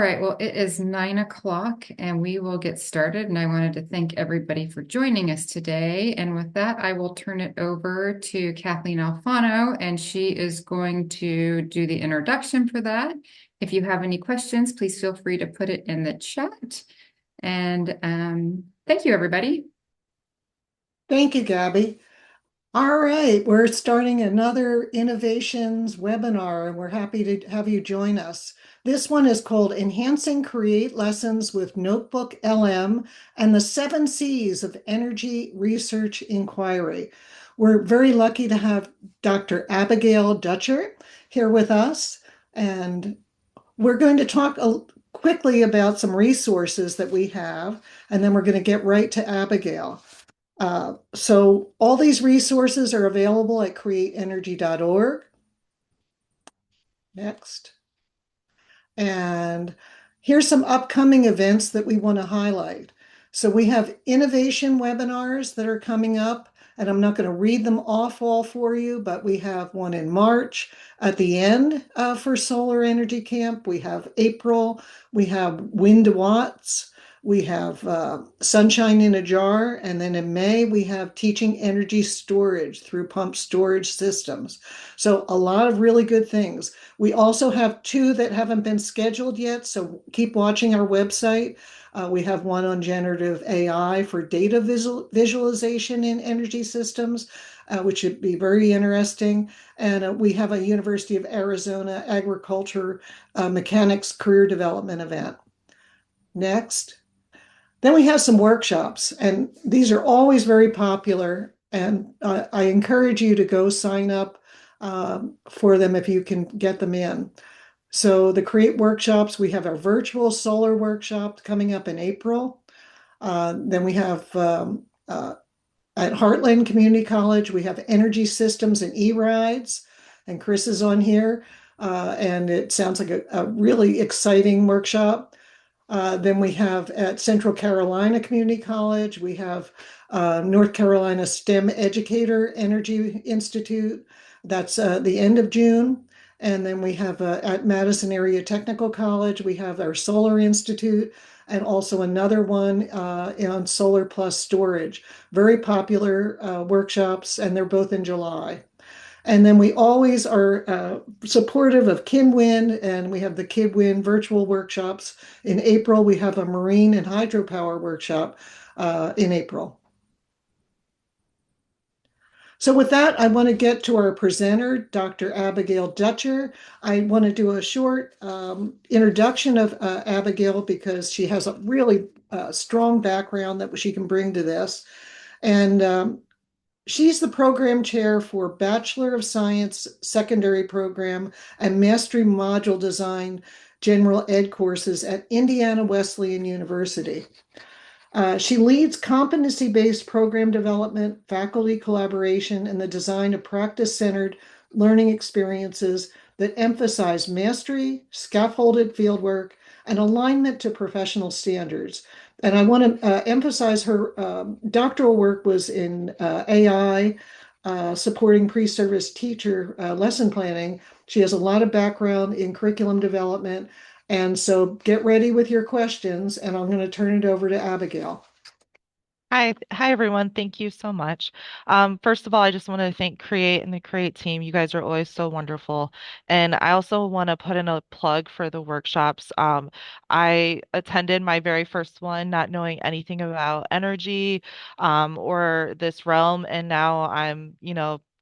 right, well, it is 9 o'clock and we will get started. And I wanted to thank everybody for joining us today. And with that, I will turn it over to Kathleen Alfano, and she is going to do the introduction for that. If you have any questions, please feel free to put it in the chat. And thank you, everybody. Thank you, Gabby. All right, we're starting another innovations webinar, and we're happy to have you join us. This one is called Enhancing Create Lessons with NotebookLM and the 7 C's of Energy Research Inquiry. We're very lucky to have Dr. Abigail Dutcher here with us, and we're going to talk quickly about some resources that we have, and then we're going to get right to Abigail. So all these resources are available at createenergy.org. Next. And here's some upcoming events that we want to highlight. So we have innovation webinars that are coming up, and I'm not going to read them off all for you, but we have one in March at the end for Solar Energy Camp. We have April, we have Wind to Watts, we have Sunshine in a Jar, and then in May we have Teaching Energy Storage through Pump Storage Systems. So a lot of really good things. We also have two that haven't been scheduled yet, so keep watching our website. We have one on generative AI for data visualization in energy systems, which should be very interesting. And we have a University of Arizona agriculture mechanics career development event. Next. Then we have some workshops, and these are always very popular. And I encourage you to go sign up for them if you can get them in. So the Create workshops, we have our virtual solar workshop coming up in April. Then we have at Heartland Community College, we have energy systems and e-rides, and Chris is on here. And it sounds like a really exciting workshop. Then we have at Central Carolina Community College, we have North Carolina STEM Educator Energy Institute. That's the end of June. And then we have at Madison Area Technical College, we have our Solar Institute and also another one on solar plus storage. Very popular workshops, and they're both in July. And then we always are supportive of KidWin, and we have the KidWin virtual workshops. In April, we have a marine and hydropower workshop in April. So with that, I want to get to our presenter, Dr. Abigail Dutcher. I want to do a short introduction of Abigail because she has a really strong background that she can bring to this. And she's the program chair for Bachelor of Science secondary program and Mastery Module Design General Ed courses at Indiana Wesleyan University. She leads competency-based program development, faculty collaboration, and the design of practice-centered learning experiences that emphasize mastery, scaffolded fieldwork, and alignment to professional standards. And I want to emphasize her doctoral work was in AI, supporting pre-service teacher lesson planning. She has a lot of background in curriculum development. And so get ready with your questions, and I'm going to turn it over to Abigail. Hi everyone. Thank you so much. First of all, I just want to thank Create and the Create team. You guys are always so wonderful. And I also want to put in a plug for the workshops. I attended my very first one, not knowing anything about energy, or this realm, and now I'm,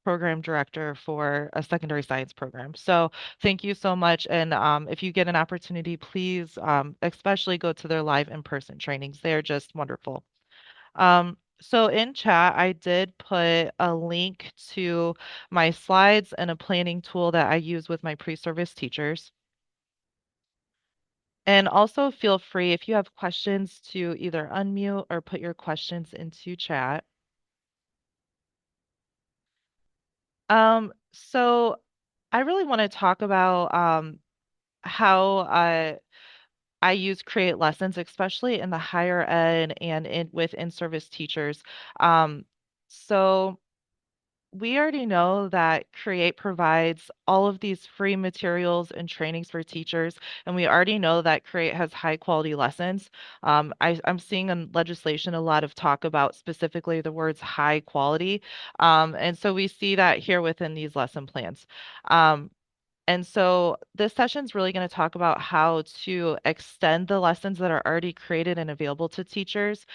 program director for a secondary science program. So thank you so much. And if you get an opportunity, please, especially go to their live in-person trainings. They're just wonderful. So in chat, I did put a link to my slides and a planning tool that I use with my pre-service teachers. And also feel free if you have questions to either unmute or put your questions into chat. So I really want to talk about how I use Create Lessons, especially in the higher ed and with in-service teachers. Um, so we already know that Create provides all of these free materials and trainings for teachers, and we already know that Create has high quality lessons. I'm seeing in legislation a lot of talk about specifically the words high quality. And so we see that here within these lesson plans. Um, and so this session is really going to talk about how to extend the lessons that are already created and available to teachers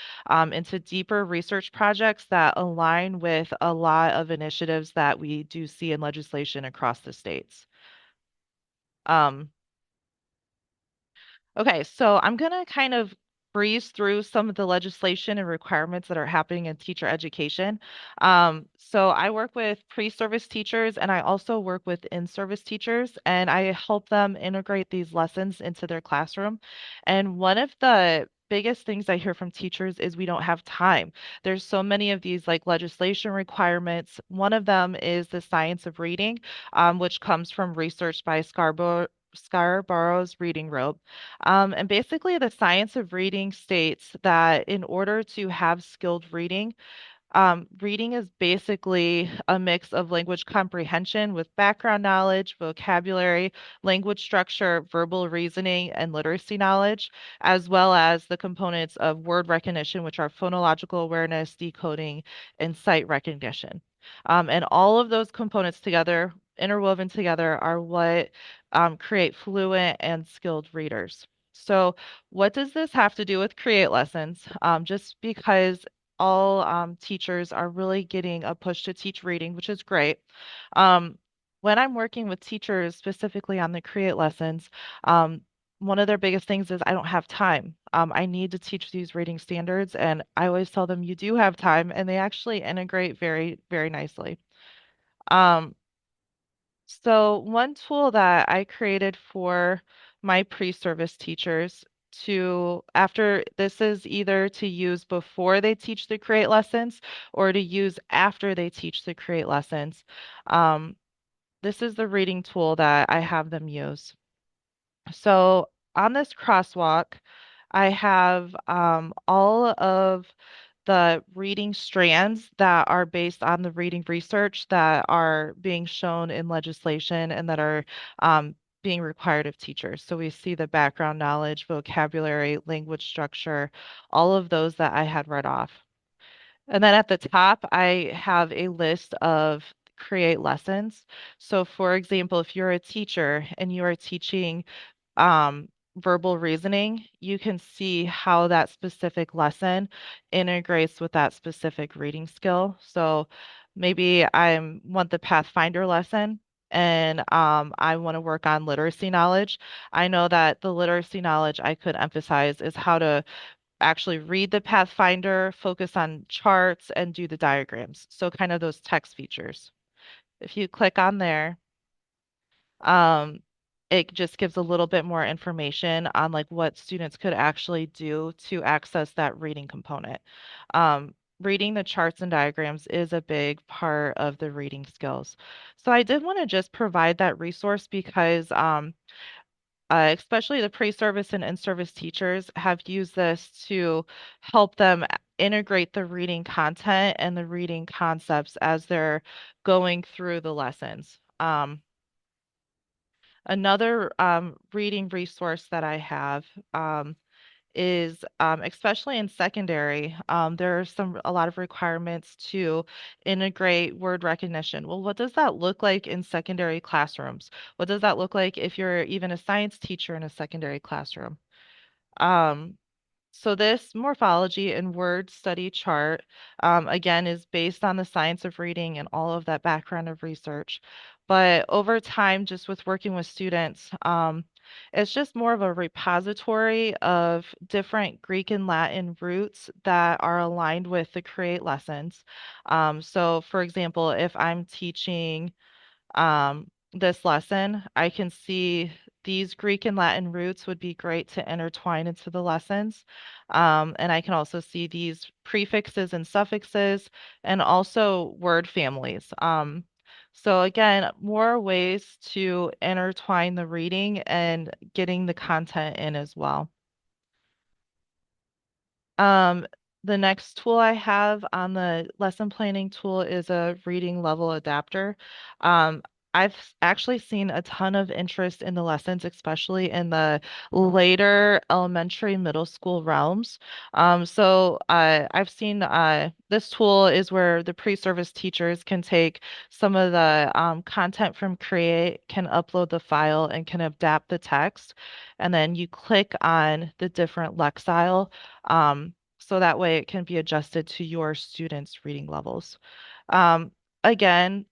into deeper research projects that align with a lot of initiatives that we do see in legislation across the states. Um, Okay, so I'm going to kind of breeze through some of the legislation and requirements that are happening in teacher education. So I work with pre-service teachers and I also work with in-service teachers, and I help them integrate these lessons into their classroom. And one of the biggest things I hear from teachers is we don't have time. There's so many of these like legislation requirements. One of them is the science of reading, which comes from research by Scarborough's Reading Rope. And basically, the science of reading states that in order to have skilled reading, reading is basically a mix of language comprehension with background knowledge, vocabulary, language structure, verbal reasoning, and literacy knowledge, as well as the components of word recognition, which are phonological awareness, decoding, and sight recognition. And all of those components together, interwoven together, are what create fluent and skilled readers. So, what does this have to do with Create lessons? Just because all teachers are really getting a push to teach reading, which is great. Um, when I'm working with teachers specifically on the Create lessons, um, one of their biggest things is I don't have time. I need to teach these reading standards, and I always tell them you do have time, and they actually integrate very, very nicely. Um, so one tool that I created for my pre-service teachers to, after this is either to use before they teach the create lessons or to use after they teach the create lessons. Um, this is the reading tool that I have them use. So on this crosswalk, I have all of the reading strands that are based on the reading research that are being shown in legislation and that are being required of teachers. So we see the background knowledge, vocabulary, language structure, all of those that I had read off. And then at the top, I have a list of create lessons. So for example, if you're a teacher and you are teaching verbal reasoning, you can see how that specific lesson integrates with that specific reading skill. So maybe I want the Pathfinder lesson and I want to work on literacy knowledge. I know that the literacy knowledge I could emphasize is how to actually read the Pathfinder, focus on charts, and do the diagrams. So kind of those text features. If you click on there, um, it just gives a little bit more information on like what students could actually do to access that reading component. Reading the charts and diagrams is a big part of the reading skills. So I did want to just provide that resource because especially the pre-service and in-service teachers have used this to help them integrate the reading content and the reading concepts as they're going through the lessons. Another reading resource that I have is especially in secondary, there are a lot of requirements to integrate word recognition. Well, what does that look like in secondary classrooms? What does that look like if you're even a science teacher in a secondary classroom? Um, so this morphology and word study chart, again, is based on the science of reading and all of that background of research. But over time, just with working with students, it's just more of a repository of different Greek and Latin roots that are aligned with the create lessons. So for example, if I'm teaching this lesson, I can see these Greek and Latin roots would be great to intertwine into the lessons. And I can also see these prefixes and suffixes and also word families. So again, more ways to intertwine the reading and getting the content in as well. Um, The next tool I have on the lesson planning tool is a reading level adapter. Um, actually seen a ton of interest in the lessons, especially in the later elementary, middle school realms. I've seen this tool is where the pre-service teachers can take some of the content from Create, can upload the file, and can adapt the text. And then you click on the different lexile. So that way it can be adjusted to your students' reading levels. Um, again,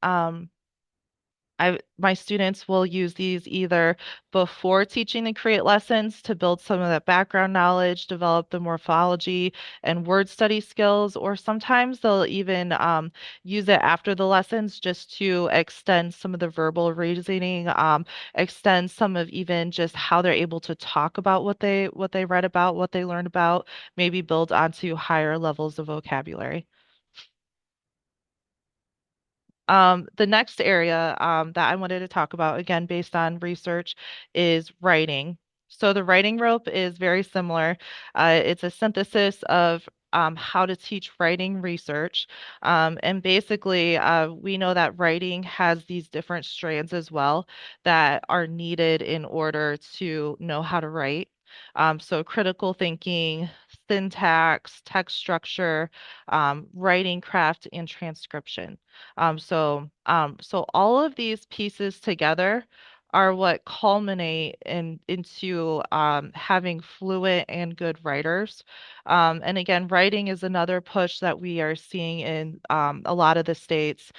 my students will use these either before teaching the create lessons to build some of that background knowledge, develop the morphology and word study skills, or sometimes they'll even use it after the lessons just to extend some of the verbal reasoning, extend some of even just how they're able to talk about what they read about, what they learned about, maybe build onto higher levels of vocabulary. The next area that I wanted to talk about, again, based on research, is writing. So the writing rope is very similar. It's a synthesis of how to teach writing research. And basically, we know that writing has these different strands as well that are needed in order to know how to write. So critical thinking, syntax, text structure, writing craft, and transcription. So all of these pieces together are what culminate into having fluent and good writers. And again, writing is another push that we are seeing in a lot of the states.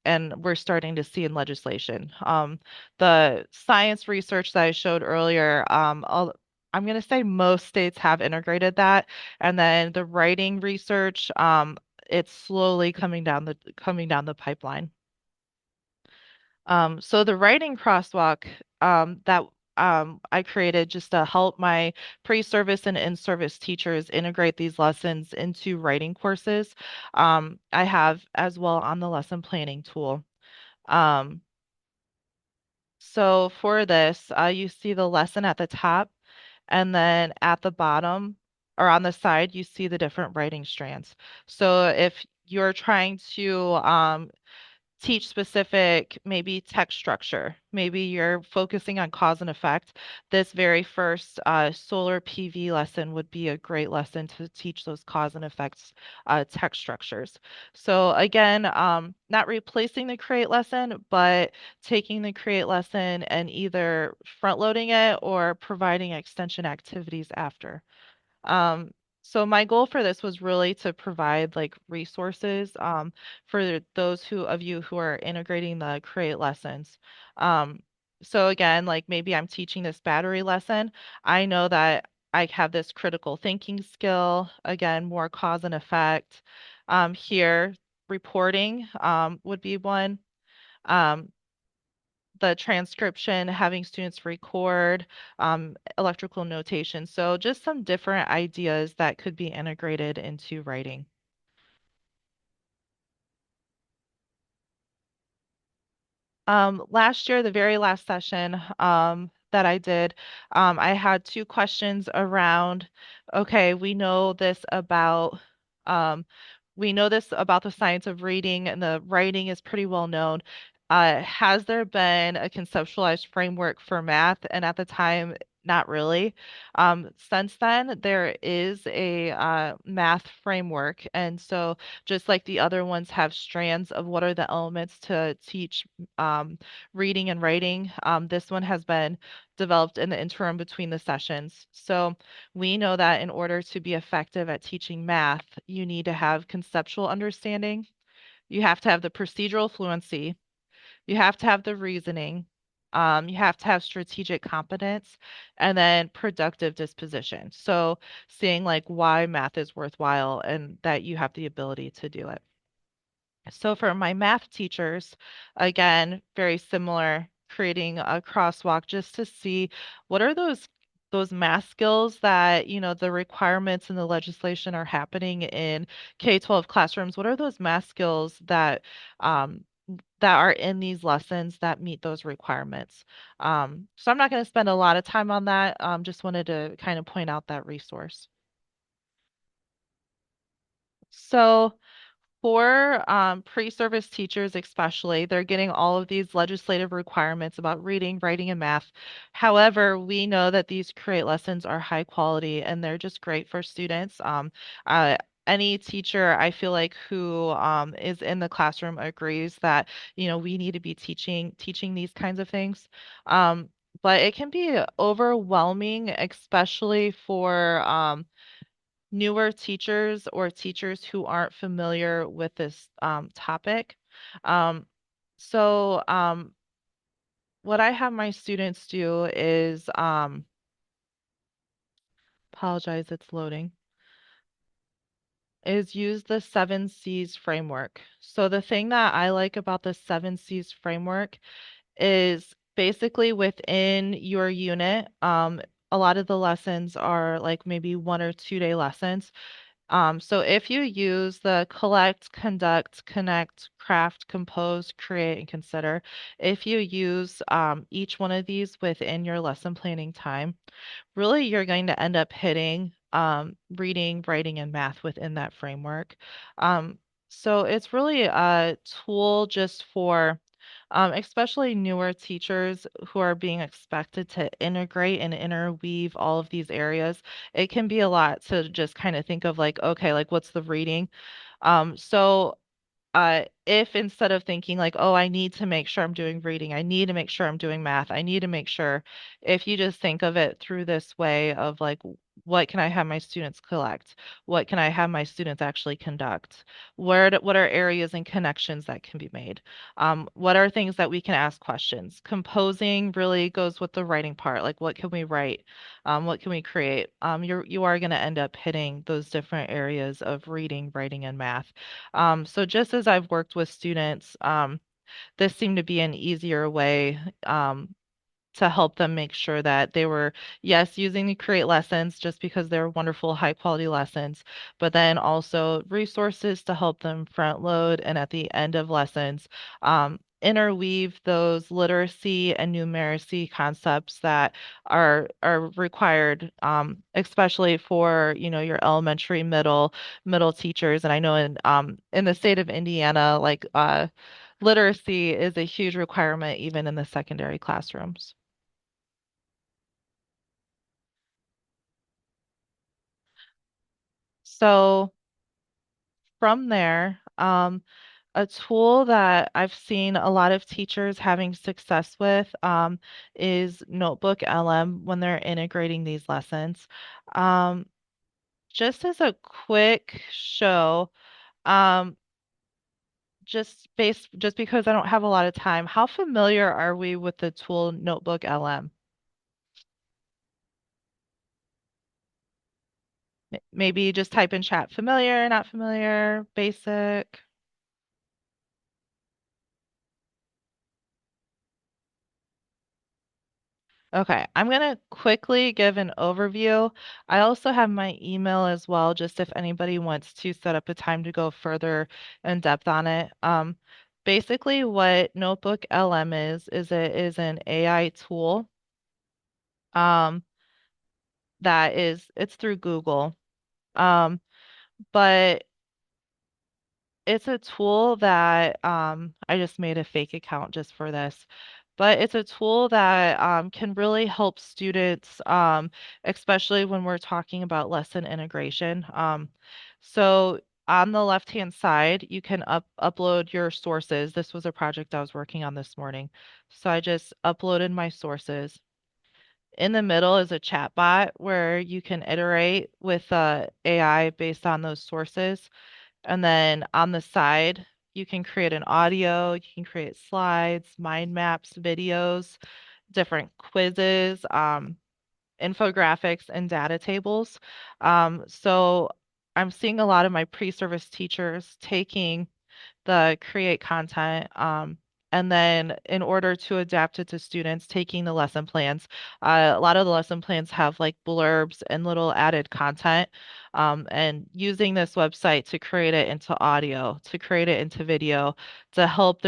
And we're starting to see in legislation. The science research that I showed earlier, I'm going to say most states have integrated that. And then the writing research, it's slowly coming down the pipeline. So the writing crosswalk that I created just to help my pre-service and in-service teachers integrate these lessons into writing courses. I have as well on the lesson planning tool. Um, so for this, you see the lesson at the top, and then at the bottom or on the side, you see the different writing strands. So if you're trying to teach specific, maybe text structure. Maybe you're focusing on cause and effect. This very first solar PV lesson would be a great lesson to teach those cause and effects text structures. So again, not replacing the create lesson, but taking the create lesson and either front loading it or providing extension activities after. Um, so my goal for this was really to provide like resources for those of you who are integrating the create lessons. Um, so again, like maybe I'm teaching this battery lesson. I know that I have this critical thinking skill, again, more cause and effect. Here, reporting would be one. Um, the transcription, having students record, electrical notation. So just some different ideas that could be integrated into writing. Last year, the very last session that I did, I had two questions around, okay, um, we know this about the science of reading, and the writing is pretty well known. Has there been a conceptualized framework for math? And at the time, not really. Since then, there is a math framework. And so just like the other ones have strands of what are the elements to teach um, reading and writing. This one has been developed in the interim between the sessions. So we know that in order to be effective at teaching math, you need to have conceptual understanding. You have to have the procedural fluency. You have to have the reasoning. You have to have strategic competence and then productive disposition. So seeing like why math is worthwhile and that you have the ability to do it. So for my math teachers, again, very similar, creating a crosswalk just to see what are those math skills that, the requirements and the legislation are happening in K-12 classrooms. What are those math skills that are in these lessons that meet those requirements? So I'm not going to spend a lot of time on that. Just wanted to kind of point out that resource. So for pre-service teachers especially, they're getting all of these legislative requirements about reading, writing, and math. However, we know that these create lessons are high quality and they're just great for students. Uh, any teacher I feel like who is in the classroom agrees that, we need to be teaching these kinds of things. Um, but it can be overwhelming, especially for newer teachers or teachers who aren't familiar with this topic. Um, so what I have my students do is apologize, it's loading, is use the seven C's framework. So the thing that I like about the seven C's framework is basically within your unit. A lot of the lessons are like maybe 1 or 2 day lessons. So if you use the collect, conduct, connect, craft, compose, create, and consider, if you use each one of these within your lesson planning time, really you're going to end up hitting reading, writing, and math within that framework. So it's really a tool just for especially newer teachers who are being expected to integrate and interweave all of these areas. It can be a lot to just kind of think of like, okay, like what's the reading? If instead of thinking like, oh, I need to make sure I'm doing reading, I need to make sure I'm doing math, I need to make sure, if you just think of it through this way of like, what can I have my students collect? What can I have my students actually conduct? What are areas and connections that can be made? What are things that we can ask questions? Composing really goes with the writing part. Like, what can we write? What can we create? You are going to end up hitting those different areas of reading, writing, and math. So just as I've worked with students, this seemed to be an easier way to help them make sure that they were, yes, using the create lessons just because they're wonderful, high quality lessons, but then also resources to help them front load and at the end of lessons, interweave those literacy and numeracy concepts that are required, especially for, your elementary, middle teachers. And I know in the state of Indiana, like literacy is a huge requirement even in the secondary classrooms. So from there, a tool that I've seen a lot of teachers having success with is NotebookLM when they're integrating these lessons. Um, just as a quick show, um, just because I don't have a lot of time, how familiar are we with the tool NotebookLM? Maybe just type in chat familiar, not familiar, basic. Okay, I'm going to quickly give an overview. I also have my email as well, just if anybody wants to set up a time to go further in depth on it. Basically, what Notebook LM is it is an AI tool um, it's through Google. Um, but it's a tool that I just made a fake account just for this. But it's a tool that can really help students, especially when we're talking about lesson integration. So on the left-hand side, you can upload your sources. This was a project I was working on this morning. So I just uploaded my sources. In the middle is a chat bot where you can iterate with AI based on those sources. And then on the side, you can create an audio, you can create slides, mind maps, videos, different quizzes, infographics, and data tables. So I'm seeing a lot of my pre-service teachers taking the create content. And then in order to adapt it to students, taking the lesson plans. A lot of the lesson plans have like blurbs and little added content. And using this website to create it into audio, to create it into video, to help.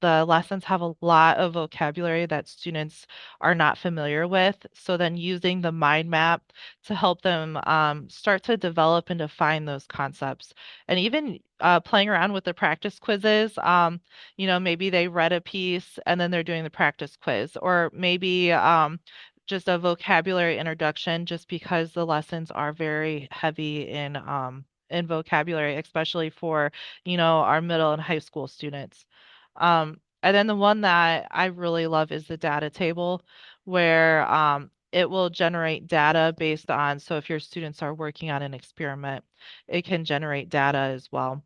the lessons have a lot of vocabulary that students are not familiar with. So then using the mind map to help them start to develop and define those concepts. And even playing around with the practice quizzes, maybe they read a piece and then they're doing the practice quiz, or maybe just a vocabulary introduction, just because the lessons are very heavy in vocabulary, especially for, our middle and high school students. And then the one that I really love is the data table, where it will generate data based on, so if your students are working on an experiment, it can generate data as well.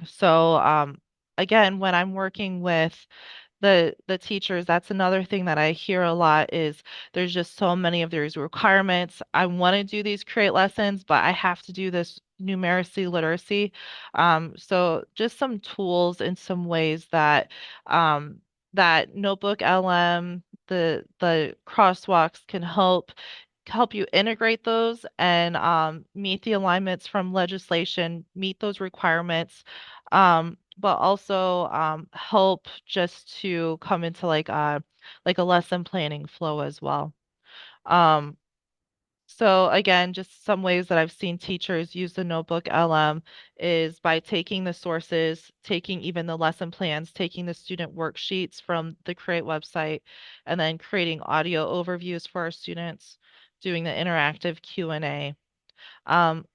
So again, when I'm working with the teachers, that's another thing that I hear a lot is there's just so many of these requirements. I want to do these create lessons, but I have to do this numeracy literacy. So just some tools and some ways that Notebook LM, the crosswalks can help you integrate those and meet the alignments from legislation, meet those requirements, but also help just to come into like a lesson planning flow as well. Um, so again, just some ways that I've seen teachers use the Notebook LM is by taking the sources, taking even the lesson plans, taking the student worksheets from the Create website, and then creating audio overviews for our students, doing the interactive Q&A.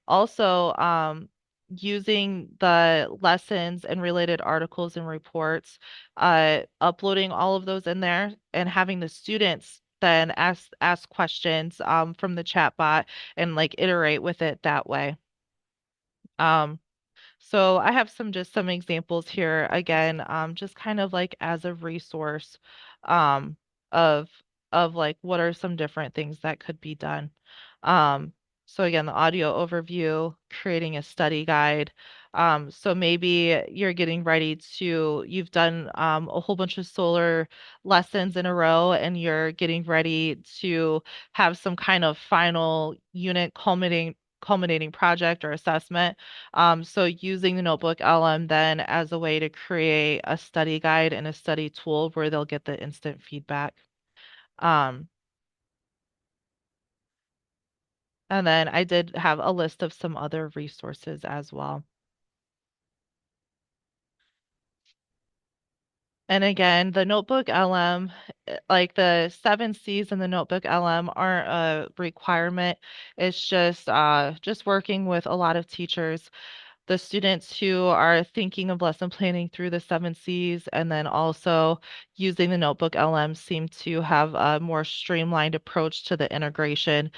Also, using the lessons and related articles and reports, uploading all of those in there and having the students then ask questions from the chat bot and like iterate with it that way. Um, so I have some examples here again, just kind of like as a resource um, of like what are some different things that could be done. Um, so again, the audio overview, creating a study guide. So maybe you're getting ready to, you've done a whole bunch of solar lessons in a row, and you're getting ready to have some kind of final unit culminating project or assessment. So using the Notebook LM then as a way to create a study guide and a study tool where they'll get the instant feedback. Um, and then I did have a list of some other resources as well. And again, the Notebook LM, like the 7 Cs in the Notebook LM aren't a requirement. It's just working with a lot of teachers, the students who are thinking of lesson planning through the 7 Cs and then also using the Notebook LM seem to have a more streamlined approach to the integration,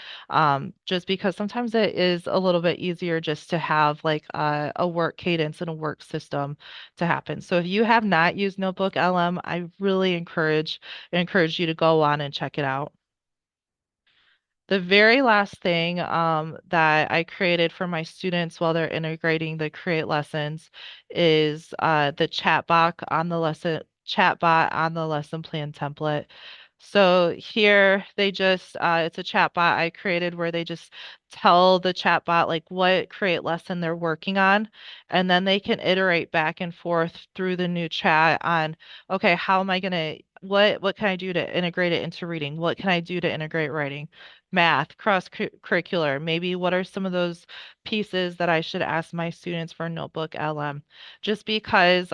just because sometimes it is a little bit easier just to have like a work cadence and a work system to happen. So if you have not used Notebook LM, I really encourage you to go on and check it out. The very last thing that I created for my students while they're integrating the Create lessons is the chatbot on the lesson plan template. So here they just it's a chatbot I created where they just tell the chatbot like what Create lesson they're working on, and then they can iterate back and forth through the new chat on, okay, how am I gonna what can I do to integrate it into reading? What can I do to integrate writing? Math, cross-curricular. Maybe what are some of those pieces that I should ask my students for Notebook LM? Just because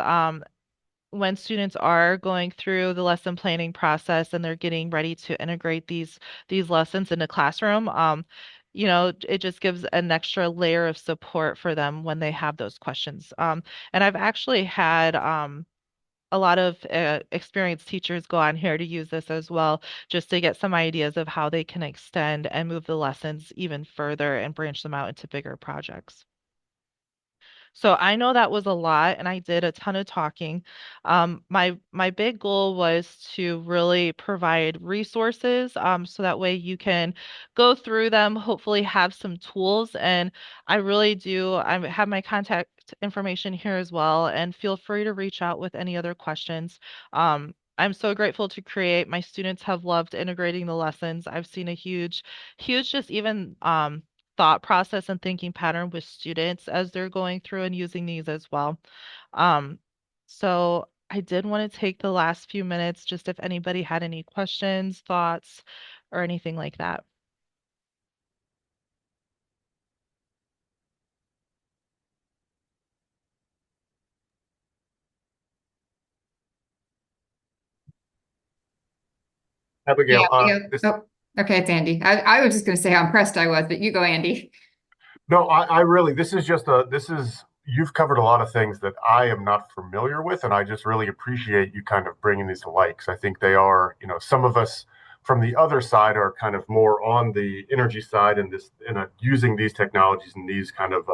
when students are going through the lesson planning process and they're getting ready to integrate these lessons into classroom, it just gives an extra layer of support for them when they have those questions. And I've actually had a lot of experienced teachers go on here to use this as well, just to get some ideas of how they can extend and move the lessons even further and branch them out into bigger projects. So I know that was a lot, and I did a ton of talking. My big goal was to really provide resources, so that way you can go through them, hopefully have some tools. And I really do. I have my contact information here as well, and feel free to reach out with any other questions. I'm so grateful to create. My students have loved integrating the lessons. I've seen a huge, just even thought process and thinking pattern with students as they're going through and using these as well. Um, so I did want to take the last few minutes just if anybody had any questions, thoughts, or anything like that. Yeah, Abigail, we go. this Oh, okay, it's Andy. I was just going to say how impressed I was, but you go, Andy. no, I really this is just a this is you've covered a lot of things that I am not familiar with, and I just really appreciate you kind of bringing these to light because I think they are, some of us from the other side are kind of more on the energy side and this and using these technologies and these kind of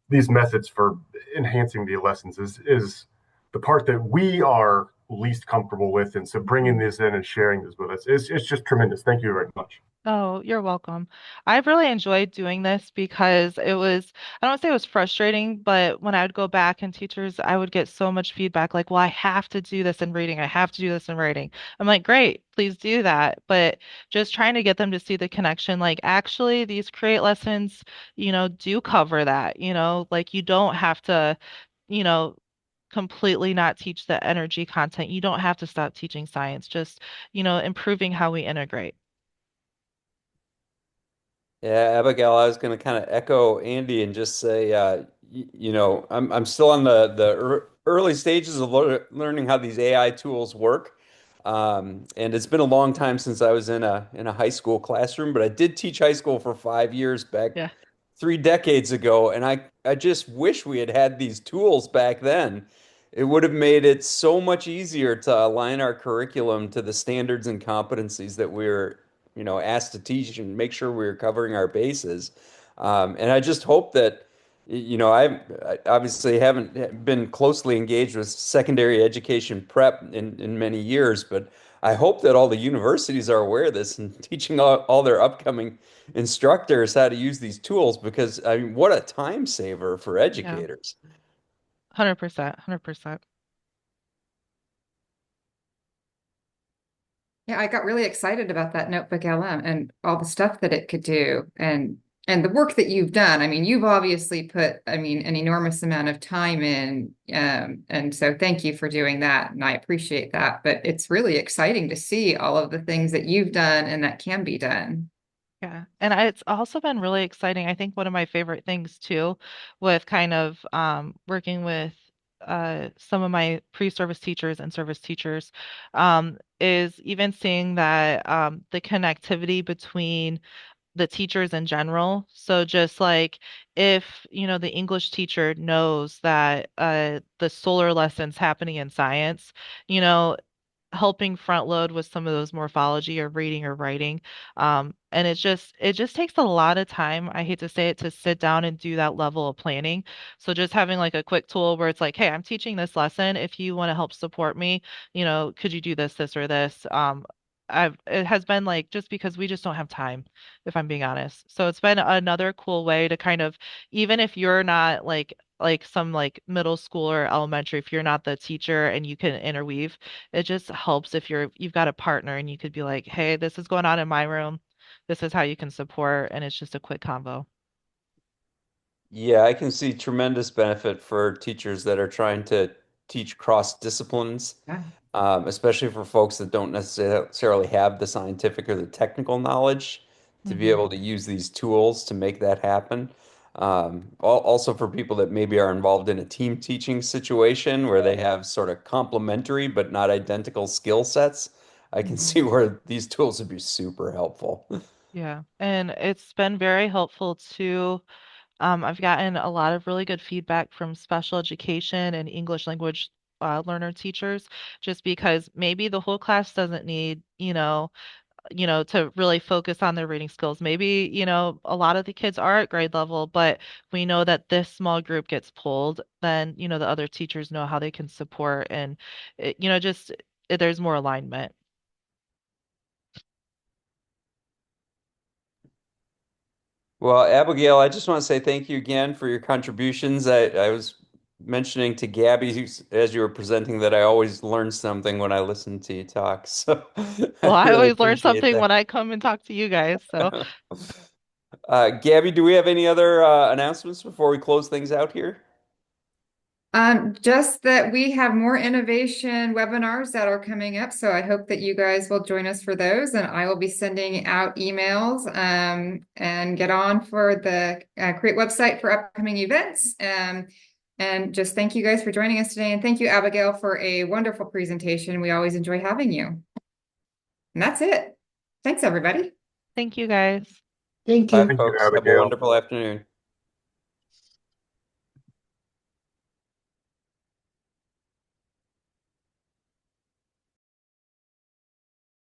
these methods for enhancing the lessons is the part that we are least comfortable with, and so bringing Mhm. this in and sharing this with us is it's just tremendous. Thank you very much. Oh, you're welcome. I've really enjoyed doing this because I don't want to say it was frustrating, but when I would go back and teachers, I would get so much feedback like, well, I have to do this in reading. I have to do this in writing. I'm like, great, please do that. But just trying to get them to see the connection, like actually these create lessons, do cover that, like you don't have to, you know, completely not teach the energy content. You don't have to stop teaching science, just, improving how we integrate. Yeah, Abigail, I was going to kind of echo Andy and just say, I'm still on the early stages of learning how these AI tools work, and it's been a long time since I was in a high school classroom, but I did teach high school for 5 years back Yeah. 3 decades ago, and I just wish we had had these tools back then. It would have made it so much easier to align our curriculum to the standards and competencies that we're, asked to teach and make sure we're covering our bases. And I just hope that, I obviously haven't been closely engaged with secondary education prep in many years, but I hope that all the universities are aware of this and teaching all their upcoming instructors how to use these tools because I mean, what a time saver for Yeah. educators. 100%, 100%. Yeah, I got really excited about that Notebook LM and all the stuff that it could do and the work that you've done. I mean, you've obviously put, I mean, an enormous amount of time in, and so thank you for doing that, and I appreciate that. But it's really exciting to see all of the things that you've done and that can be done. Yeah. And it's also been really exciting. I think one of my favorite things too, with kind of working with some of my pre-service teachers and service teachers, is even seeing that the connectivity between the teachers in general. So just like if, the English teacher knows that the solar lessons happening in science, you know, helping front load with some of those morphology or reading or writing. And it just takes a lot of time, I hate to say it, to sit down and do that level of planning. So just having like a quick tool where it's like, hey, I'm teaching this lesson. If you want to help support me, could you do this, this, or this? It has been like just because we just don't have time, if I'm being honest. So it's been another cool way to kind of, even if you're not like some like middle school or elementary, if you're not the teacher and you can interweave, it just helps if you've got a partner and you could be like, hey, this is going on in my room. This is how you can support, and it's just a quick convo. Yeah, I can see tremendous benefit for teachers that are trying to teach cross disciplines, Yeah. especially for folks that don't necessarily have the scientific or the technical knowledge to be Hmm. able to use these tools to make that happen. Also for people that maybe are involved in a team teaching situation where they have sort of complementary but not identical skill sets, I can see Hmm. where these tools would be super helpful. Yeah, and it's been very helpful too. I've gotten a lot of really good feedback from special education and English language learner teachers, just because maybe the whole class doesn't need, to really focus on their reading skills. Maybe, a lot of the kids are at grade level, but we know that this small group gets pulled, then, the other teachers know how they can support and, just there's more alignment. Well, Abigail, I just want to say thank you again for your contributions. I was mentioning to Gabby as you were presenting that I always learn something when I listen to you talk. So Well, I I really always learn appreciate something that. when I come and talk to you guys. So, Gabby, do we have any other announcements before we close things out here? Just that we have more innovation webinars that are coming up, so I hope that you guys will join us for those, and I will be sending out emails and get on for the create website for upcoming events. And just thank you guys for joining us today, and thank you, Abigail, for a wonderful presentation. We always enjoy having you. And that's it. Thanks, everybody. Thank you guys. Thank Bye, you. Thank you, folks. Have a Abigail. wonderful afternoon.